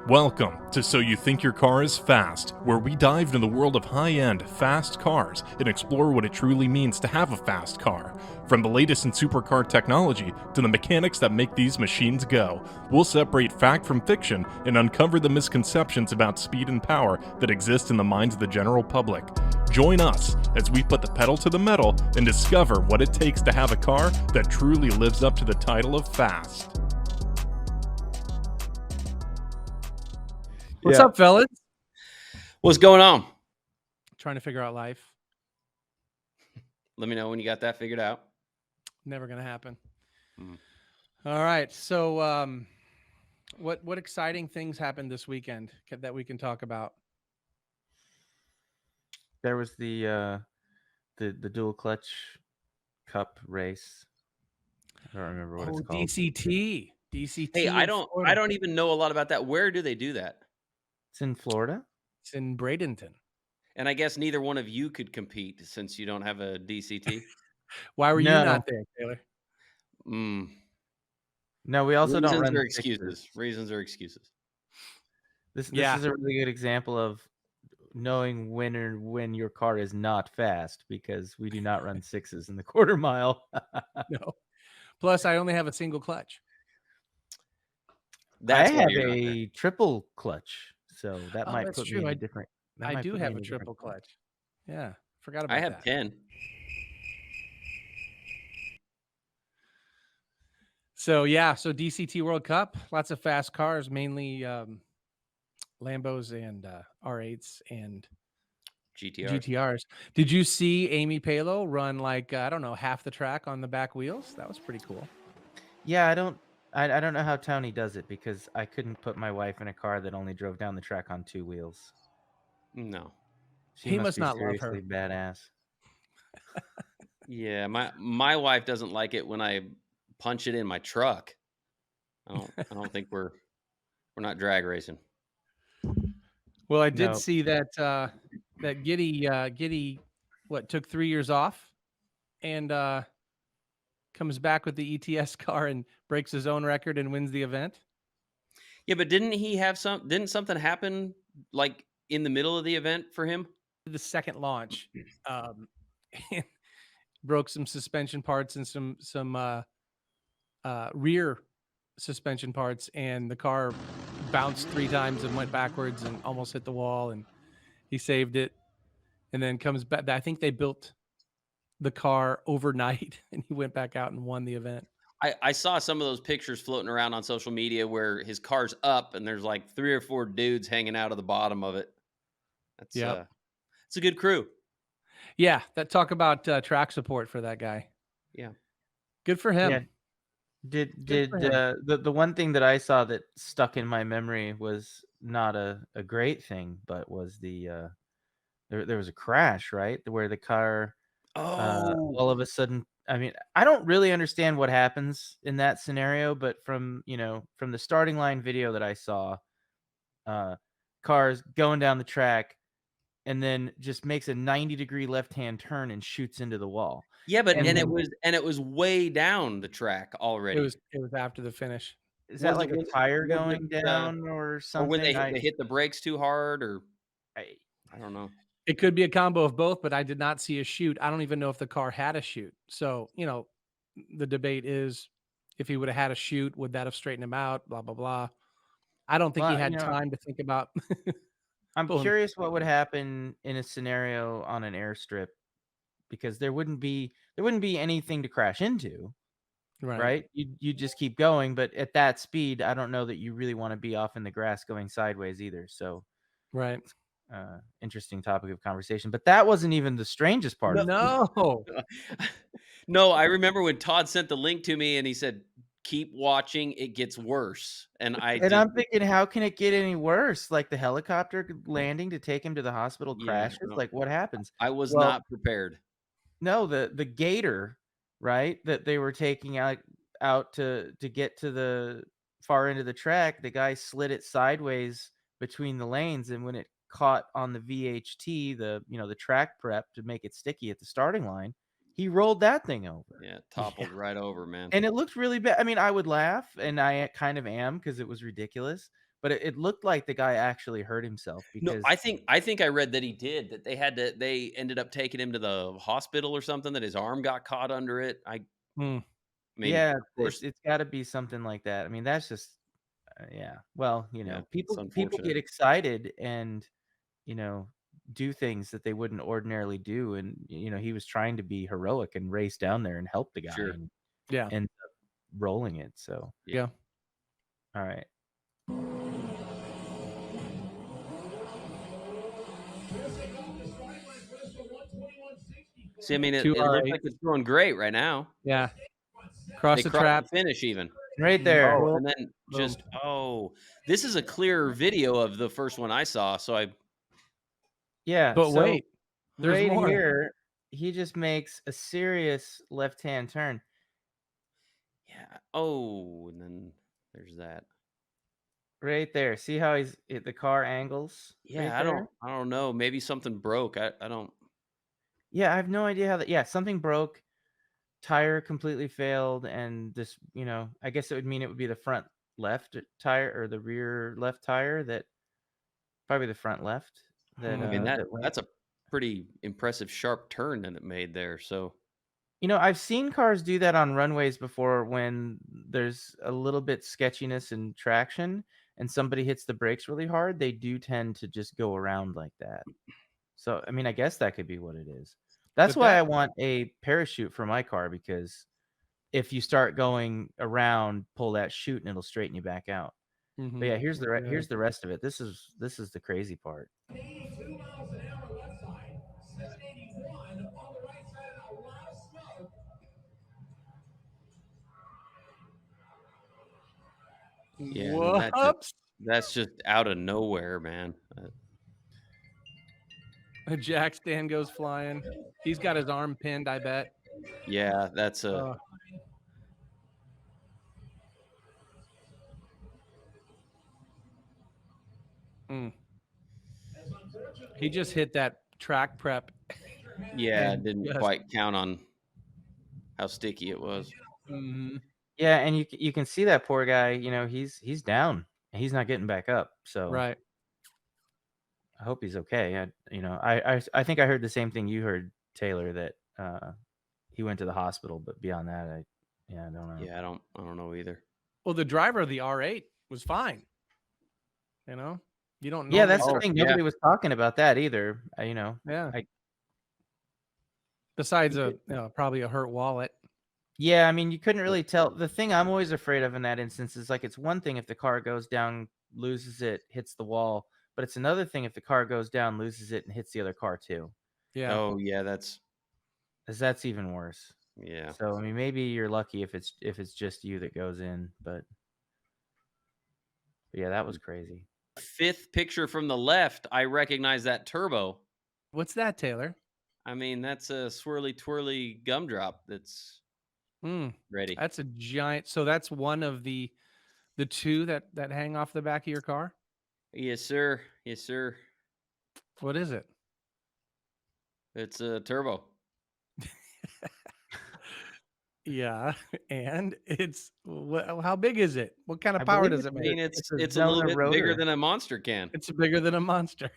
Welcome to So You Think Your Car is Fast, where we dive into the world of high-end, fast cars and explore what it truly means to have a fast car. From the latest in supercar technology to the mechanics that make these machines go, we'll separate fact from fiction and uncover the misconceptions about speed and power that exist in the minds of the general public. Join us as we put the pedal to the metal and discover what it takes to have a car that truly lives up to the title of fast. What's up, fellas? What's going on? Trying to figure out life. Let me know when you got that figured out. Never gonna happen. All right. So, what exciting things happened this weekend that we can talk about? There was the dual clutch cup race. I don't remember what it's called. DCT. Hey, I don't even know a lot about that. Where do they do that? It's in Florida. It's in Bradenton. And I guess neither one of you could compete since you don't have a DCT. Why were you not there, Taylor? No, we also don't run excuses. Reasons are excuses. This is a really good example of knowing when your car is not fast, because we do not run sixes in the quarter mile. No. Plus, I only have a single clutch. I have a triple clutch, so that might put me in a different. I do have a triple clutch. Yeah, forgot about that. I have 10. So DCT World Cup, lots of fast cars, mainly Lambos and R8s and GTRs. Did you see Amie Palo run half the track on the back wheels? That was pretty cool. Yeah, I don't know how Tony does it, because I couldn't put my wife in a car that only drove down the track on two wheels. No. He must not love her. Badass. Yeah, my wife doesn't like it when I punch it in my truck. I don't think we're not drag racing. Well, I did see that Gidi took 3 years off and comes back with the ETS car and breaks his own record and wins the event. Yeah, but didn't something happen like in the middle of the event for him? The second launch, broke some suspension parts and some rear suspension parts, and the car bounced 3 times and went backwards and almost hit the wall, and he saved it, and then comes back. I think they built the car overnight and he went back out and won the event. I saw some of those pictures floating around on social media where his car's up and there's like 3 or 4 dudes hanging out of the bottom of it. It's a good crew. Yeah, talk about track support for that guy. Yeah, good for him. Yeah. Did the one thing that I saw that stuck in my memory was not a great thing, but was the there was a crash, right, where the car all of a sudden. I mean, I don't really understand what happens in that scenario, but from the starting line video that I saw, cars going down the track, and then just makes a 90-degree left-hand turn and shoots into the wall. Yeah, but it was way down the track already. It was after the finish. Is that like a tire going down or something? Or when they hit the brakes too hard, or I don't know. It could be a combo of both, but I did not see a chute. I don't even know if the car had a chute. So, the debate is, if he would have had a chute, would that have straightened him out? Blah, blah, blah. I don't think he had time to think about. I'm curious what would happen in a scenario on an airstrip, because there wouldn't be anything to crash into. Right? You just keep going, but at that speed, I don't know that you really want to be off in the grass going sideways either. So, right. Interesting topic of conversation, but that wasn't even the strangest part. No. No, I remember when Todd sent the link to me and he said, "Keep watching, it gets worse." And I'm thinking, how can it get any worse? Like the helicopter landing to take him to the hospital crashes? Like, what happens? I was not prepared. No, the gator, right, that they were taking out to get to the far end of the track, the guy slid it sideways between the lanes, and when it caught on the VHT, the track prep to make it sticky at the starting line, he rolled that thing over. Yeah, toppled right over, man. And it looked really bad. I mean, I would laugh, and I kind of am, because it was ridiculous. but it looked like the guy actually hurt himself No, because I think I read that he did, that they ended up taking him to the hospital or something, that his arm got caught under it. I Hmm. mean, yeah, of course, it's got to be something like that. I mean, that's just yeah. Well, yeah, it's people unfortunate. get excited and do things that they wouldn't ordinarily do, and he was trying to be heroic and race down there and help the guy Sure. and Yeah. end up rolling it. So, Yeah. all right. See, I mean, Two it looks R8. like it's going great right now. Yeah. Cross They the crossed the trap. finish even. Right there. Oh, Boom. and then Boom. this is a clearer video of the first one I saw, so I Yeah. But So wait, there's right more. here, he just makes a serious left-hand turn. yeah. Oh, and then there's that. Right there. See how the car angles Yeah, right there? I don't know. Maybe something broke. I don't. Yeah, I have no idea how that. Yeah, something broke. Tire completely failed, and this, I guess it would mean it would be the front left tire or the rear left tire that probably the front left that Hmm. I mean, that went. that's a pretty impressive sharp turn that it made there. So I've seen cars do that on runways before when there's a little bit sketchiness and traction and somebody hits the brakes really hard, they do tend to just go around like that. So, I mean, I guess that could be what it is. That's But why that I want a parachute for my car, because if you start going around, pull that chute and it'll straighten you back out. But yeah, here's Yeah. here's the rest of it. This is the crazy part. 82 miles an hour left side, 781 on the right side, and a lot of smoke. yeah, and then Whoops. that's just out of nowhere, man. A jack stand goes flying. He's got his arm pinned, I bet. Yeah, that's a. Uh, mm. He just hit that track prep. Yeah, and didn't just quite count on how sticky it was. mhm. Yeah, and you can see that poor guy, he's down. And he's not getting back up. So Right. I hope he's okay. I think I heard the same thing you heard, Taylor, that he went to the hospital, but beyond that, I don't know. Yeah, I don't know either. Well, the driver of the R8 was fine. You know, you don't Yeah, normally. that's the thing. yeah. Nobody was talking about that either. Yeah. I Besides You probably a hurt wallet. Yeah, I mean, you couldn't really tell. The thing I'm always afraid of in that instance is, like, it's one thing if the car goes down, loses it, hits the wall, but it's another thing if the car goes down, loses it, and hits the other car too, Yeah. Oh, yeah, that's 'cause that's even worse. yeah. So, I mean, maybe you're lucky if it's just you that goes in, but yeah, that was crazy. Fifth picture from the left, I recognize that turbo. What's that, Taylor? I mean, that's a swirly twirly gumdrop that's ready. That's a giant. So that's one of the two that hang off the back of your car. Yes, sir. Yes, sir. What is it? It's a turbo. Yeah, and it's how big is it? What kind of I power believe does it I make? mean, it's a it's a little Zona bit bigger rotor. than a monster can. It's bigger than a monster.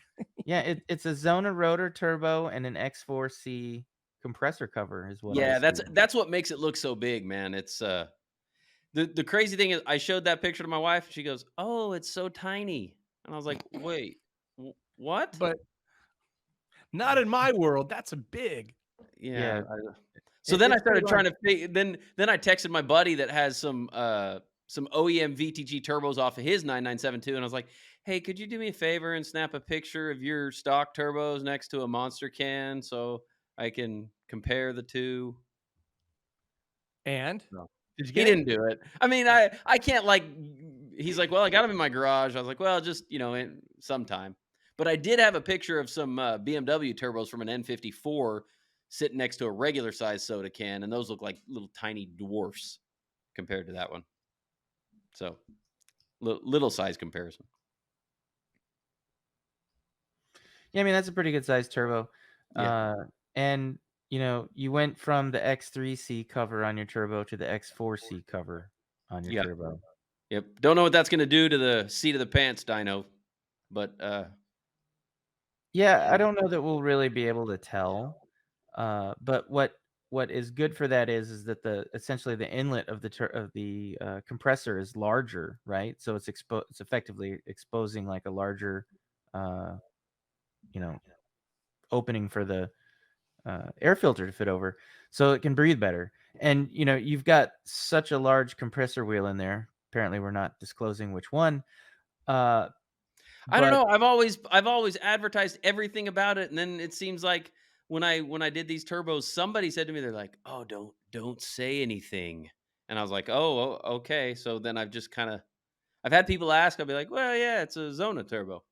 Yeah, it's a Zona rotor turbo and an X4C compressor cover is what I Yeah, see. that's what makes it look so big, man. It's the crazy thing is I showed that picture to my wife. She goes, "Oh, it's so tiny," and I was like, "Wait, what?" But not in my world. That's a big. Yeah. Yeah. So then I It's pretty started trying to then I texted my buddy that has some OEM VTG turbos off of his 9972, and I was like, "Hey, could you do me a favor and snap a picture of your stock turbos next to a monster can so I can compare the two?" And No. did you He get it? didn't do it. I mean, I can't like. He's like, "Well, I got them in my garage." I was like, "Well, just sometime." But I did have a picture of some BMW turbos from an N54 sitting next to a regular size soda can, and those look like little tiny dwarfs compared to that one. So, little size comparison. Yeah, I mean, that's a pretty good sized turbo. Yeah. And you went from the X3C cover on your turbo to the X4C cover on your Yeah. turbo. Yep. Don't know what that's gonna do to the seat of the pants dyno, but Yeah, I don't know that we'll really be able to tell. But what is good for that is that the essentially the inlet of the compressor is larger, right? So it's effectively exposing like a larger, uh, you know, opening for the air filter to fit over, so it can breathe better. And you've got such a large compressor wheel in there. Apparently, we're not disclosing which one. Uh, I don't but know. I've always advertised everything about it, and then it seems like when I did these turbos, somebody said to me, they're like, "Oh, don't say anything," and I was like, "Oh, okay." So then I've just kind of I've had people ask. I'll be like, "Well, yeah, it's a Zona turbo."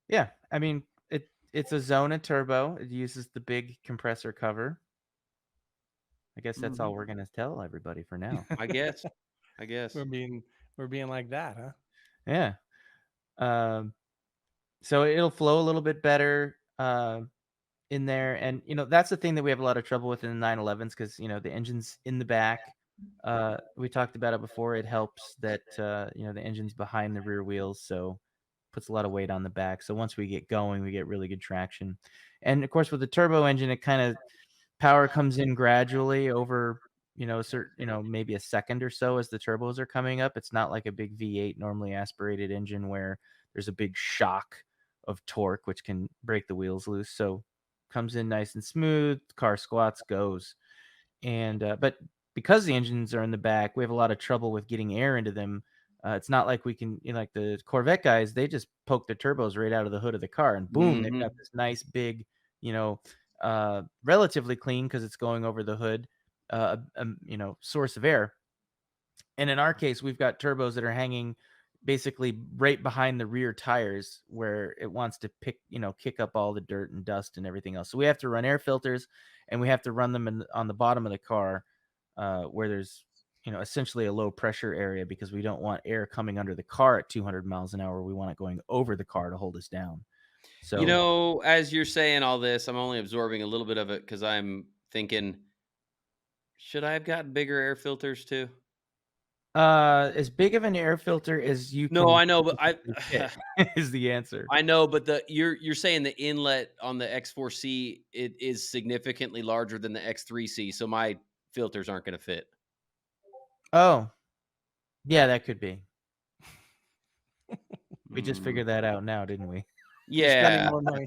yeah, I mean it's a Zona turbo. It uses the big compressor cover. I guess that's all we're gonna tell everybody for now. I guess. I guess. We're being like that, huh? Yeah. Um, so it'll flow a little bit better in there, and that's the thing that we have a lot of trouble with in the 911s because the engine's in the back. We talked about it before. It helps that the engine's behind the rear wheels, so puts a lot of weight on the back. So once we get going, we get really good traction. And of course, with the turbo engine, it kind of power comes in gradually over a certain maybe a second or so as the turbos are coming up. It's not like a big V8 normally aspirated engine where there's a big shock of torque which can break the wheels loose. So comes in nice and smooth, car squats, goes. And but because the engines are in the back, we have a lot of trouble with getting air into them. It's not like we can, like the Corvette guys, they just poke the turbos right out of the hood of the car, and boom, they've got Mhm. this nice big, relatively clean because it's going over the hood, source of air. And in our case, we've got turbos that are hanging basically right behind the rear tires where it wants to kick up all the dirt and dust and everything else. So we have to run air filters, and we have to run them on the bottom of the car where there's, essentially a low pressure area because we don't want air coming under the car at 200 miles an hour. We want it going over the car to hold us down. So, As you're saying all this, I'm only absorbing a little bit of it because I'm thinking, should I have gotten bigger air filters too? as big of an air filter as you No, can I know, but physically fit is the answer. I know, but you're saying the inlet on the X4C it is significantly larger than the X3C, so my filters aren't going to fit. Oh, yeah, that could be. We just Mm, figured that out now, didn't we? You're spending yeah. more money.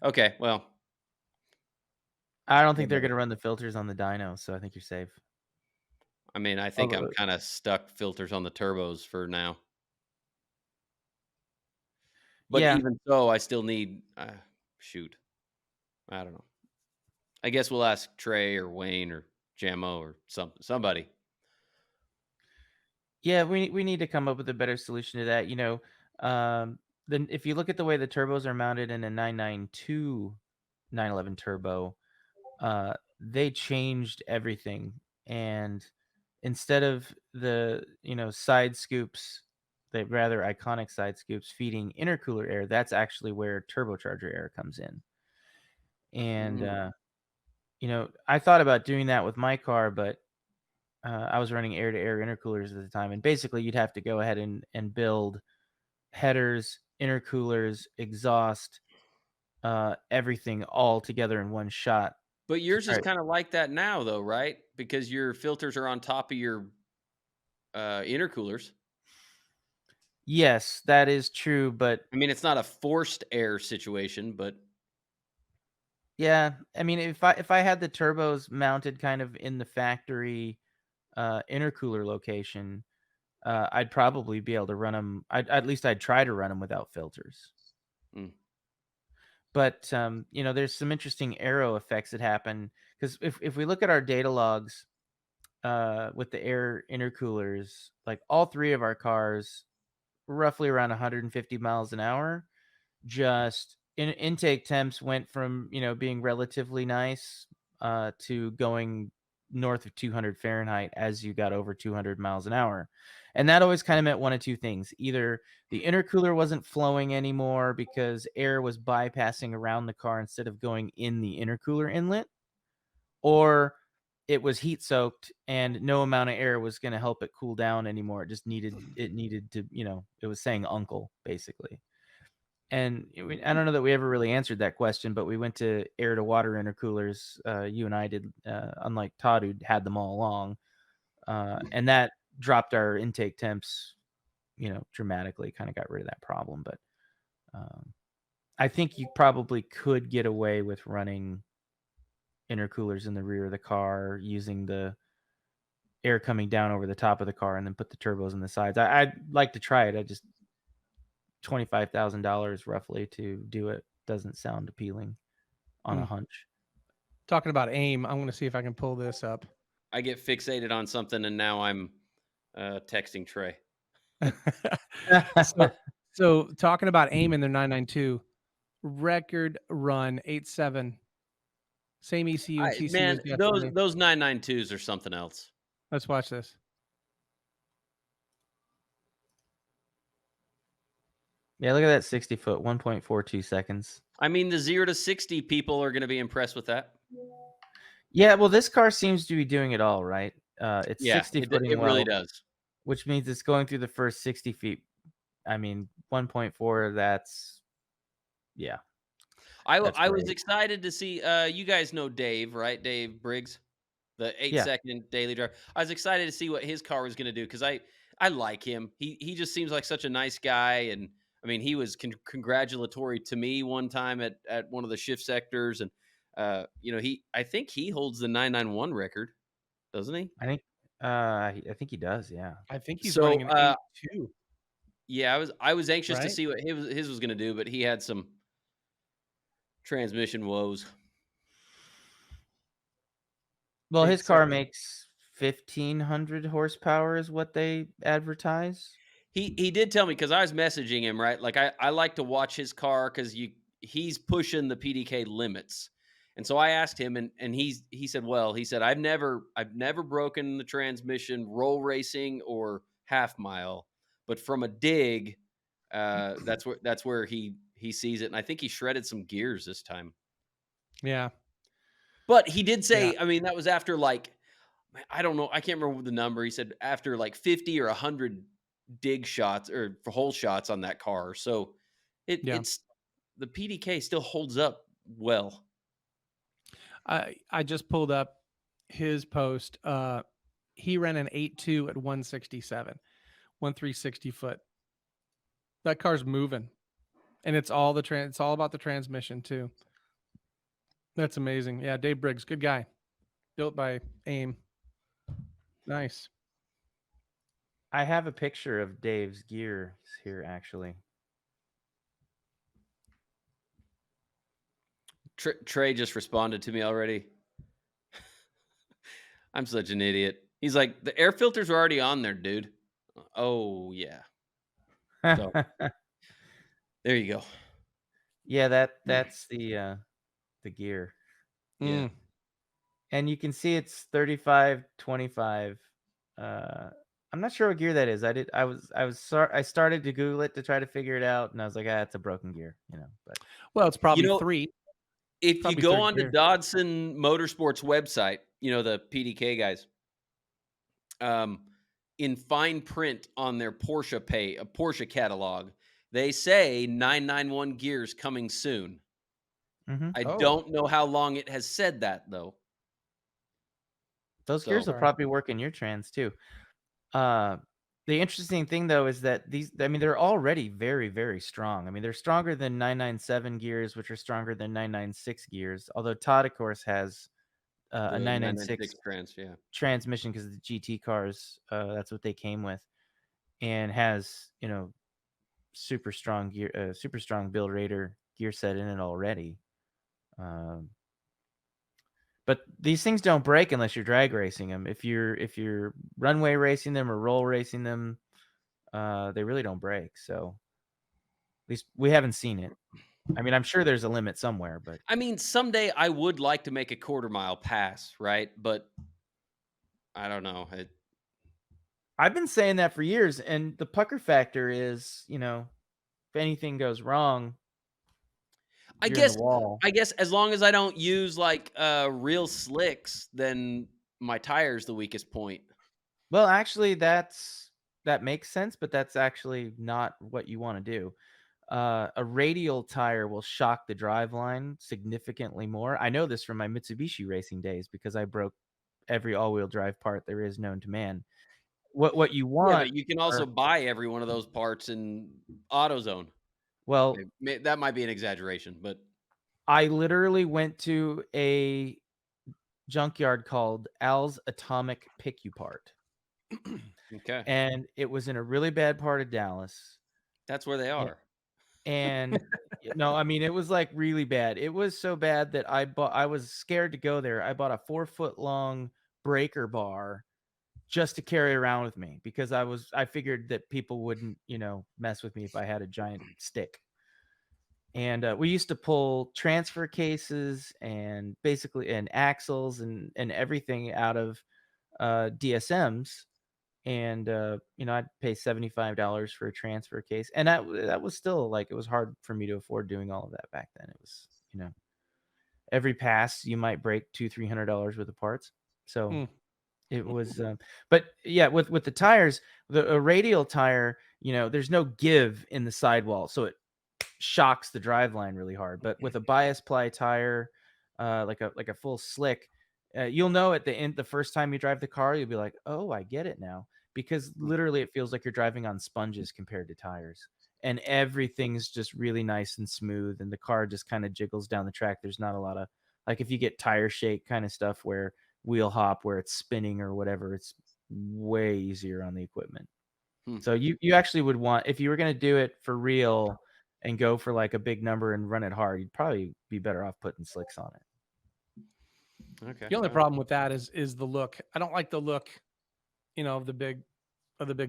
Okay, well, I don't think they're gonna run the filters on the dyno, so I think you're safe. I mean, I think I'm Although kind of stuck filters on the turbos for now. But yeah, even so, I still need shoot. I don't know. I guess we'll ask Trey or Wayne or Jamo or somebody. yeah, we need to come up with a better solution to that, then if you look at the way the turbos are mounted in a 992 911 turbo, they changed everything, and instead of the, side scoops, the rather iconic side scoops feeding intercooler air, that's actually where turbocharger air comes in. And, Mm. I thought about doing that with my car, but I was running air-to-air intercoolers at the time, and basically you'd have to go ahead and build headers, intercoolers, exhaust, everything all together in one shot But to yours is try. kind of like that now, though, right? Because your filters are on top of your intercoolers. Yes, that is true, but I mean, it's not a forced air situation, but yeah, I mean, if I had the turbos mounted kind of in the factory intercooler location, I'd probably be able to run them. At least I'd try to run them without filters. mm, But there's some interesting aero effects that happen because if we look at our data logs with the air intercoolers, like all three of our cars, roughly around 150 miles an hour, just intake temps went from being relatively nice to going north of 200 Fahrenheit as you got over 200 miles an hour. And that always kind of meant one of two things: either the intercooler wasn't flowing anymore because air was bypassing around the car instead of going in the intercooler inlet, or it was heat soaked, and no amount of air was going to help it cool down anymore. It needed to, it was saying uncle basically. And I don't know that we ever really answered that question, but we went to air to water intercoolers. You and I did, unlike Todd, who had them all along. And that dropped our intake temps, dramatically, kind of got rid of that problem. But I think you probably could get away with running intercoolers in the rear of the car, using the air coming down over the top of the car, and then put the turbos in the sides. I'd like to try it. I just $25,000 roughly to do it doesn't sound appealing on a hunch. Talking about aim, I'm going to see if I can pull this up. I get fixated on something, and now I'm texting Trey. So talking about aim in their 992, record run 8.7. Same ECU and TCU. Man, as yesterday. those 992s are something else. Let's watch this. Yeah, look at that 60 foot, 1.42 seconds. I mean, the 0 to 60 people are going to be impressed with that. Yeah, well, this car seems to be doing it all, right? It's 60 footing it really does. Which means it's going through the first 60 feet. I mean, 1.4, that's, yeah. I was excited to see, you guys know Dave, right? Dave Briggs, the 8-second daily driver. I was excited to see what his car was going to do because I like him. He just seems like such a nice guy. And I mean, he was congratulatory to me one time at one of the shift sectors. And, I think he holds the 991 record, doesn't he? I think he does. Yeah. I think he's running an 8.2. Yeah, I was anxious to see what his was going to do, but he had some transmission woes. Well, his car makes 1,500 horsepower is what they advertise. He did tell me, because I was messaging him, right? Like I like to watch his car because he's pushing the PDK limits. And so I asked him, and he said, well, he said, I've never broken the transmission roll racing or half mile, but from a dig, that's where he sees it. And I think he shredded some gears this time. Yeah. But he did say, I mean, that was after I don't know, I can't remember the number. He said after 50 or 100 dig shots or hole shots on that car. So it's the PDK still holds up well. I just pulled up his post. He ran an 8.2 at 167, 1,360 foot. That car's moving, and it's all about the transmission too. That's amazing. Yeah, Dave Briggs, good guy, built by AIM. Nice. I have a picture of Dave's gears here, actually. Trey just responded to me already. I'm such an idiot. He's like, the air filters are already on there, dude. Oh, yeah. So, there you go. Yeah, that's the gear. Yeah. And you can see it's 35-25. I'm not sure what gear that is. I started to Google it to try to figure it out, and I was like, it's a broken gear, but well, it's probably 3. If you go on to Dodson Motorsports website, the PDK guys, in fine print on their Porsche catalog, they say 991 gears coming soon. Mm-hmm. I don't know how long it has said that, though. Those gears will probably work in your trans too. The interesting thing, though, is that they're already very, very strong. I mean, they're stronger than 997 gears, which are stronger than 996 gears. Although Todd, of course, has a 996 transmission because of the GT cars. That's what they came with, and has super strong gear, super strong build rater gear set in it already. But these things don't break unless you're drag racing them. If you're runway racing them or roll racing them, they really don't break. So at least we haven't seen it. I mean, I'm sure there's a limit somewhere, but I mean, someday I would like to make a quarter-mile pass, right? But I don't know. I've been saying that for years, and the pucker factor is, if anything goes wrong, I guess as long as I don't use real slicks, then my tire's the weakest point. Well, actually, that makes sense, but that's actually not what you want to do. A radial tire will shock the driveline significantly more. I know this from my Mitsubishi racing days because I broke every all-wheel drive part there is known to man. What you Yeah, want but you can are, also buy every one of those parts in AutoZone. well, That might be an exaggeration, but I literally went to a junkyard called Al's Atomic Pick You Part, okay, and it was in a really bad part of Dallas. that's where they are. And no, I mean, it was like really bad. It was so bad that I was scared to go there. I bought a 4-foot long breaker bar just to carry around with me because I figured that people wouldn't, mess with me if I had a giant stick. And we used to pull transfer cases and axles and everything out of DSMs. And I'd pay $75 for a transfer case, and that was still like, it was hard for me to afford doing all of that back then. It was, every pass you might break $200-300 worth of parts. So it was, but yeah, with the tires, a radial tire, there's no give in the sidewall, so it shocks the driveline really hard. But with a bias ply tire, like a full slick, you'll know at the end, the first time you drive the car, you'll be like, oh, I get it now, because literally it feels like you're driving on sponges compared to tires, and everything's just really nice and smooth, and the car just kind of jiggles down the track. There's not a lot of, like, if you get tire shake kind of stuff where wheel hop where it's spinning or whatever, it's way easier on the equipment. So you actually would want, if you were going to do it for real and go for like a big number and run it hard, you'd probably be better off putting slicks on it. Okay. The only problem with that is the look. I don't like the look, of the big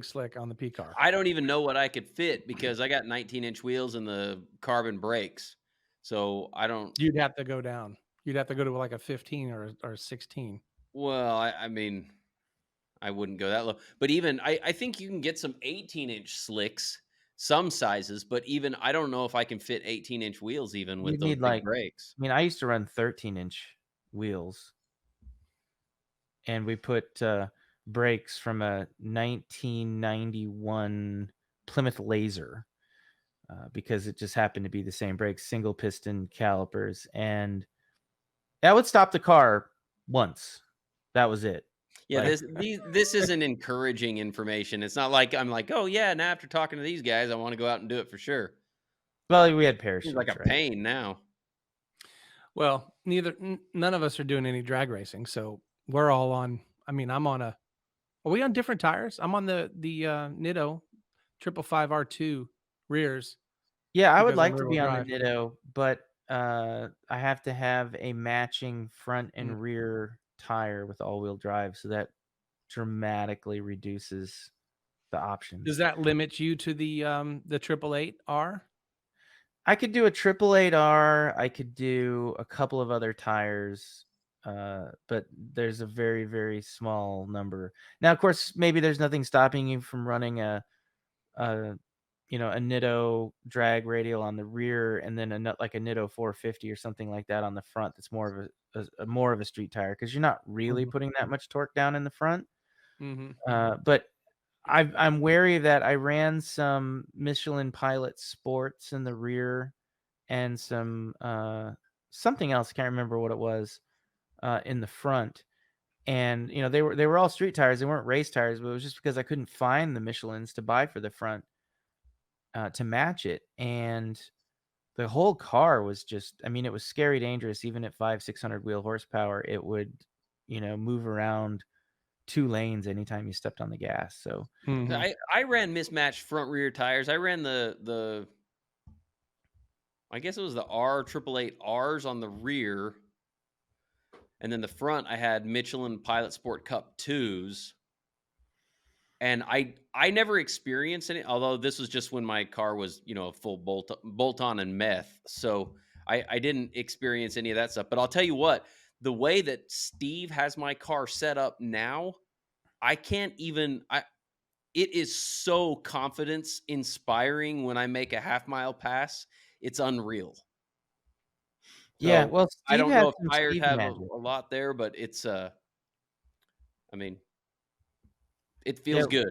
slick on the P car. I don't even know what I could fit because I got 19-inch wheels and the carbon brakes. So I don't. You'd have to go down. You'd have to go to like a 15 or 16. Well, I mean, I wouldn't go that low. But even I think you can get some 18-inch slicks, some sizes. But even I don't know if I can fit 18-inch wheels even with You'd those need big brakes. I mean, I used to run 13-inch wheels, and we put brakes from a 1991 Plymouth Laser because it just happened to be the same brakes, single piston calipers, and that would stop the car once. That was it. Yeah, Like, this isn't encouraging information. It's not like I'm like, oh yeah, now after talking to these guys, I want to go out and do it for sure. well, we had Seems parachutes, like a right? pain now. Well, none of us are doing any drag racing, so we're all on. I mean, I'm on a. Are we on different tires? I'm on the Nitto 555R2 rears. Yeah, I would because I'm like to rear-wheel be on the drive. Nitto, but I have to have a matching front and Mm. rear tire with all-wheel drive, so that dramatically reduces the options. Does that limit you to the 888R? I could do a 888R. I could do a couple of other tires, but there's a very, very small number. Now, of course, maybe there's nothing stopping you from running a Nitto drag radial on the rear, and then like a Nitto 450 or something like that on the front. That's more of a street tire, because you're not really putting that much torque down in the front. But I'm wary of that. I ran some Michelin Pilot Sports in the rear, and some something else. I can't remember what it was in the front. And they were all street tires. They weren't race tires, but it was just because I couldn't find the Michelins to buy for the front to match it. And the whole car was just, I mean, it was scary dangerous. Even at 500-600 wheel horsepower, it would move around 2 lanes anytime you stepped on the gas. So I ran mismatched front rear tires. I ran the I guess it was the R888Rs on the rear, and then the front I had Michelin Pilot Sport Cup 2s. And I never experienced any, although this was just when my car was, a full bolt on and meth. So I didn't experience any of that stuff. But I'll tell you what, the way that Steve has my car set up now, I can't even, it is so confidence inspiring when I make a half-mile pass. It's unreal. yeah, So well, I Steve don't had know if some tires Steve have a magic. lot there, but it's I mean, it feels good.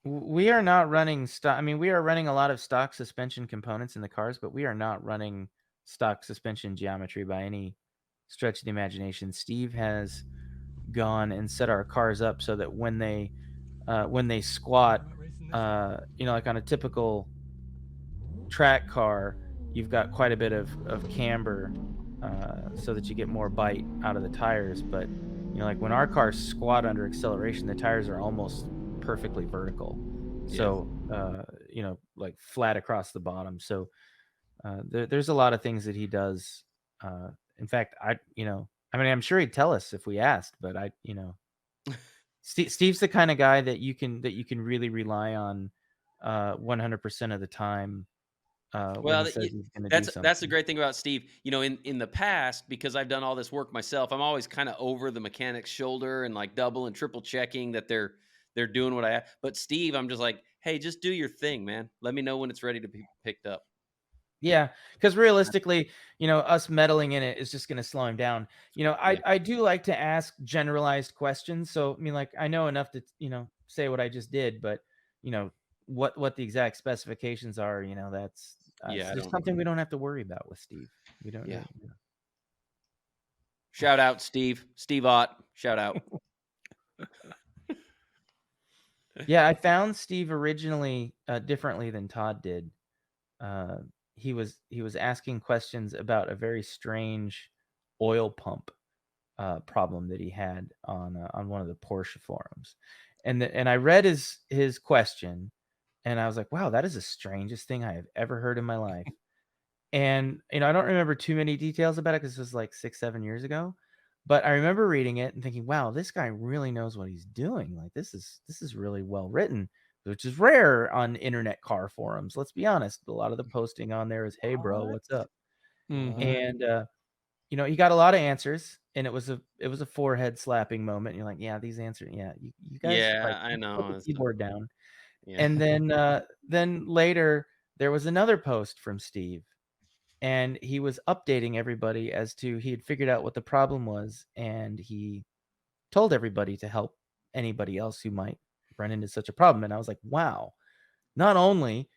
We are not running stock. I mean, we are running a lot of stock suspension components in the cars, but we are not running stock suspension geometry by any stretch of the imagination. Steve has gone and set our cars up so that when they squat, like on a typical track car, you've got quite a bit of camber, so that you get more bite out of the tires. But like when our cars squat under acceleration, the tires are almost perfectly vertical. So like flat across the bottom. So there's a lot of things that he does. In fact, I mean, I'm sure he'd tell us if we asked, but Steve's the kind of guy that you can really rely on 100% of the time. When Well, he says he's going to do something. that's the great thing about Steve. In the past, because I've done all this work myself, I'm always kind of over the mechanic's shoulder and like double and triple checking that they're doing what I. But Steve, I'm just like, hey, just do your thing, man. Let me know when it's ready to be picked up. Yeah, because realistically, us meddling in it is just going to slow him down. I do like to ask generalized questions. So, I mean, like, I know enough to, say what I just did, but, what the exact specifications are, that's just something we don't have to worry about with Steve. We don't. Yeah. Shout out, Steve. Steve Ott. Shout out. Yeah, I found Steve originally differently than Todd did. He was asking questions about a very strange oil pump problem that he had on one of the Porsche forums, and I read his question, and I was like, wow, that is the strangest thing I have ever heard in my life. And I don't remember too many details about it because this was like 6-7 years ago, but I remember reading it and thinking, wow, this guy really knows what he's doing. Like this is really well written, which is rare on internet car forums. Let's be honest. A lot of the posting on there is, hey bro, what's up? Mhm. And he got a lot of answers, and it was a forehead slapping moment. And you're like, yeah, these answers, yeah, you guys, I know. put the keyboard down. Yeah. And then later there was another post from Steve, and he was updating everybody as to he had figured out what the problem was, and he told everybody to help anybody else who might run into such a problem. And I was like, wow, not only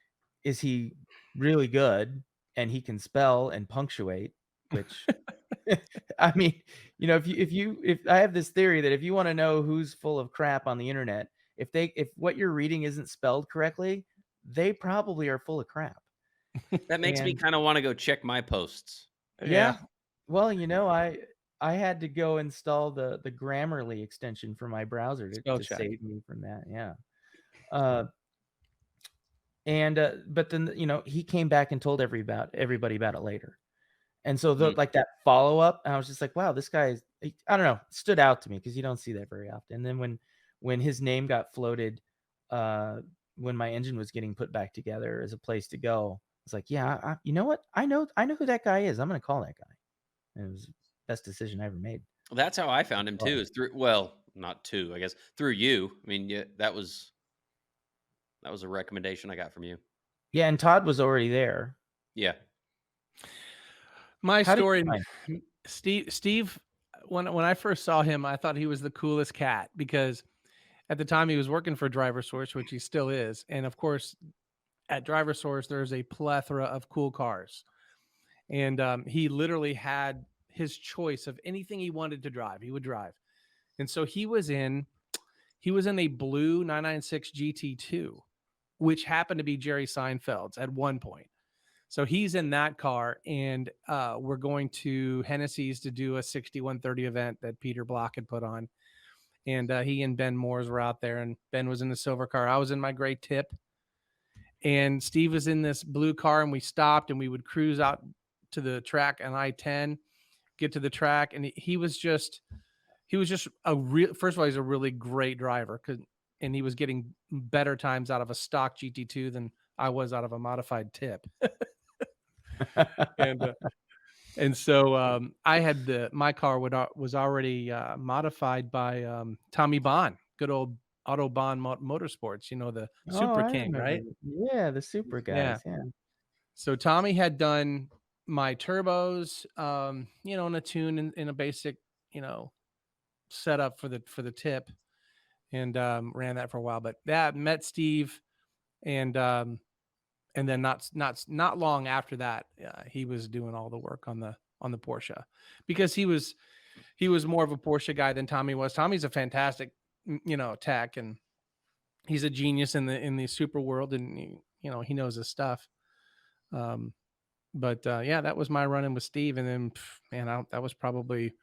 is he really good and he can spell and punctuate, which I mean, if I have this theory that if you want to know who's full of crap on the internet, if what you're reading isn't spelled correctly, they probably are full of crap. That makes me And kind of want to go check my posts. yeah. Well, I had to go install the Grammarly extension for my browser to save me from that. Yeah. But then he came back and told everybody about it later. And so like that follow up, I was just like, wow, this guy I don't know, stood out to me because you don't see that very often. And then when his name got floated, when my engine was getting put back together as a place to go, I was like, yeah, you know what? I know who that guy is. I'm going to call that guy. And it was the best decision I ever made. Well, that's how I found him too. Is through not two, I guess, through you. I mean, yeah, that was a recommendation I got from you. Yeah, and Todd was already there. Yeah. My story, Steve, when I first saw him, I thought he was the coolest cat because at the time he was working for Driver Source, which he still is. And of course, at Driver Source, there's a plethora of cool cars. And he literally had his choice of anything he wanted to drive. He would drive. And so he was in a blue 996 GT2, which happened to be Jerry Seinfeld's at one point. So he's in that car, and we're going to Hennessy's to do a 6130 event that Peter Block had put on. And he and Ben Moores were out there, and Ben was in the silver car. I was in my gray tip, and Steve was in this blue car, and we stopped, and we would cruise out to the track on I-10, get to the track, and he was just a real. First of all, he's a really great driver, and he was getting better times out of a stock GT2 than I was out of a modified tip. And so I had my car was already modified by Tommy Bond, good old Autobahn Motorsports, the Super King, right? Yeah, the Super guys. Yeah. So Tommy had done my turbos, in a tune in a basic, setup for the tip. and ran that for a while. But yeah, met Steve, and then not long after that, he was doing all the work on the Porsche, because he was more of a Porsche guy than Tommy was. Tommy's a fantastic, tech, and he's a genius in the super world, and he knows his stuff. But yeah, that was my run-in with Steve, and then man, that was probably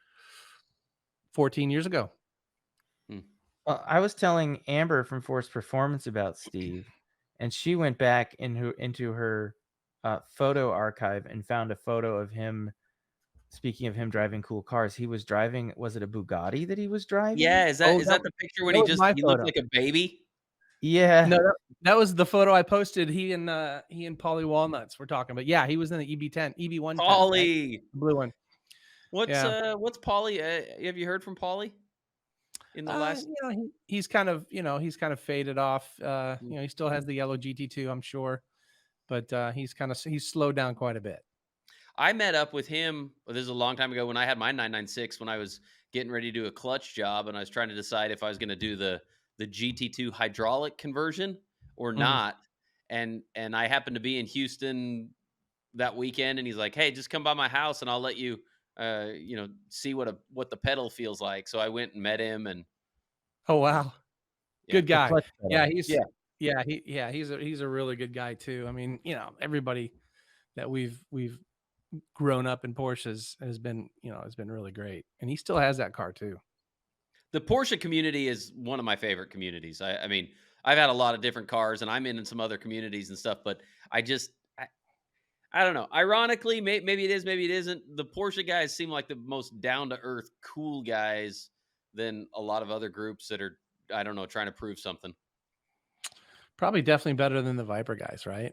14 years ago. Well, I was telling Amber from Force Performance about Steve, and she went back into her photo archive and found a photo of him. Speaking of him driving cool cars, he was driving. Was it a Bugatti that he was driving? Yeah, is that the picture when that he was my he looked photo. like a baby? Yeah. No, that was the photo I posted. He and Paulie Walnuts were talking, but yeah, he was in the EB110, Paulie, right? Blue one. What's Paulie? Have you heard from Paulie in the last? He's kind of faded off. He still has the yellow GT2, I'm sure, but he's slowed down quite a bit. I met up with him. Well, this is a long time ago when I had my 996, when I was getting ready to do a clutch job, and I was trying to decide if I was going to do the GT2 hydraulic conversion or not. And I happened to be in Houston that weekend, and he's like, "Hey, just come by my house, and I'll let you, see what the pedal feels like." So I went and met him, and oh wow, good guy. Yeah, he's a really good guy too. I mean, everybody that we've grown up in Porsches has been really great, and he still has that car too. The Porsche community is one of my favorite communities. I mean, I've had a lot of different cars, and I'm in some other communities and stuff, but I don't know. Ironically, maybe it is, maybe it isn't. The Porsche guys seem like the most down to earth, cool guys than a lot of other groups that are, I don't know, trying to prove something. Probably definitely better than the Viper guys, right?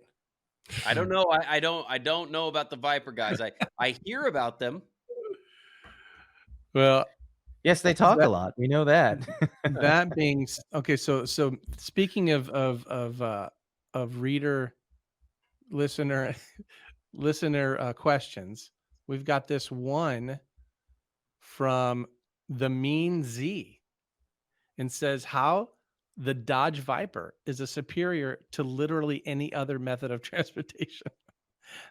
I don't know. I don't know about the Viper guys. I hear about them. Well, yes, they talk a lot. We know that. That being okay, so speaking of reader listener questions, we've got this one from the Mean Z, and says how the Dodge Viper is a superior to literally any other method of transportation.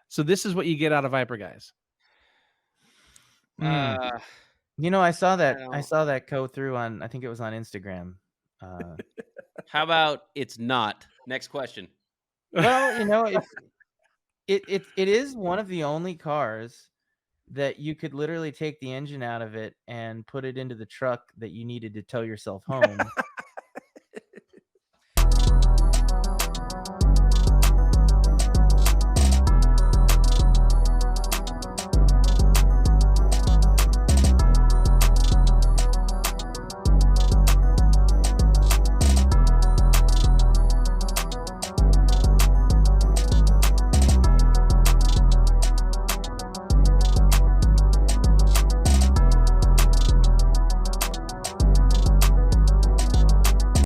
So this is what you get out of Viper guys. I saw that go through on, I think it was on Instagram. How about it's not? Next question. Well, it is one of the only cars that you could literally take the engine out of it and put it into the truck that you needed to tow yourself home.